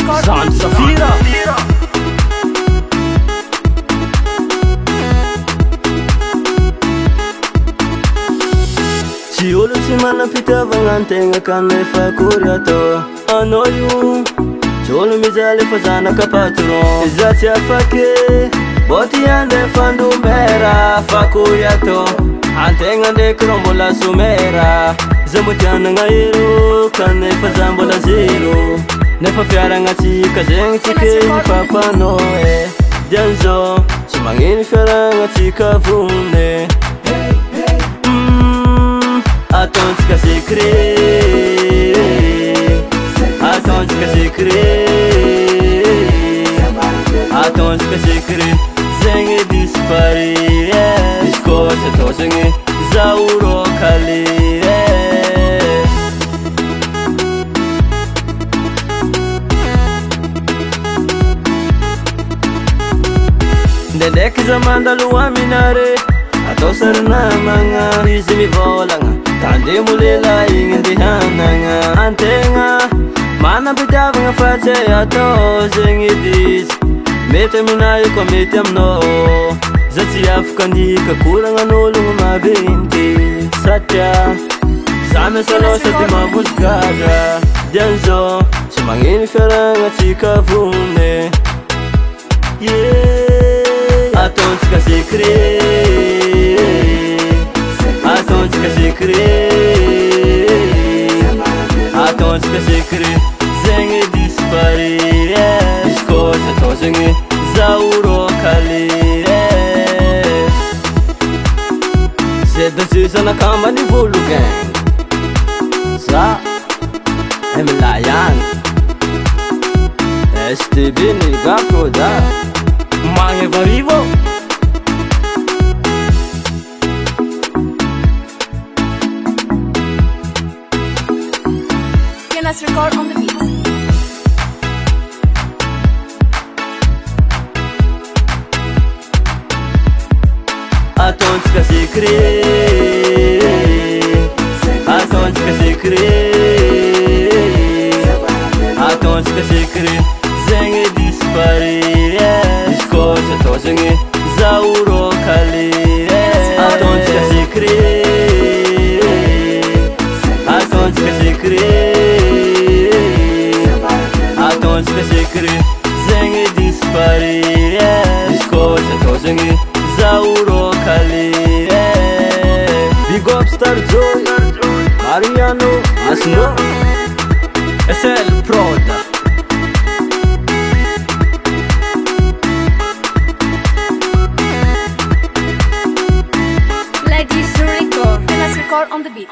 Zany Safira. Tsy olo tsy manam-pitiavagna an-tegna kanefa akory atao. Anao io tsy olo mijaly fa zanaka patron. Iza tsy afaky mbô ty andefa andomera fa akory atao. An-tegna ndraiky rô mbola somera. Za mbo ty anagna hero kanefa za mbola zero. Nefa fiaragnatsika zegny tsy keny papanao e. Dian'izao tsy magnino fiaragnatsika vone. Ataontsika secret, ataontsika secret, ataontsika secret. Zegny dispare izy koa tsy atao zegny zaho rô kaly. Ndraindraiky za mandalo aminare atao sary namagna. Izy mivolagna tandemo lela igny andehanagna. Antegna manam-pitiavagna fa tsy atao zegny dizy. Mety aminahy koa mety aminao. Za tsy afaka andika koragnan'ologno maventy satria za miasa loatra ty mavozokadra. Dian'izao tsy magnino fiaragnatsika vone. Ataontsika secret, ataontsika secret, ataontsika secret. Zegny dispare izy koa tsy atao zegny zaho rô kaly. Zay zanakamba ny volo gang. Za Emlayan STB ny gako da Magneva Rivo. Let's record on the beat. Ataontsika secret, ataontsika secret, ataontsika secret. Zegny dispare izy koa tsy atao zegny zaho rô kaly. Ataontsika secret, ataontsika secret, ataontsika secret. Zegny dispare izy koa tsy atao zegny zaho rô kaly. Big up Star Joy, Mariano, Asno, SL Prod. Let's record on the beat.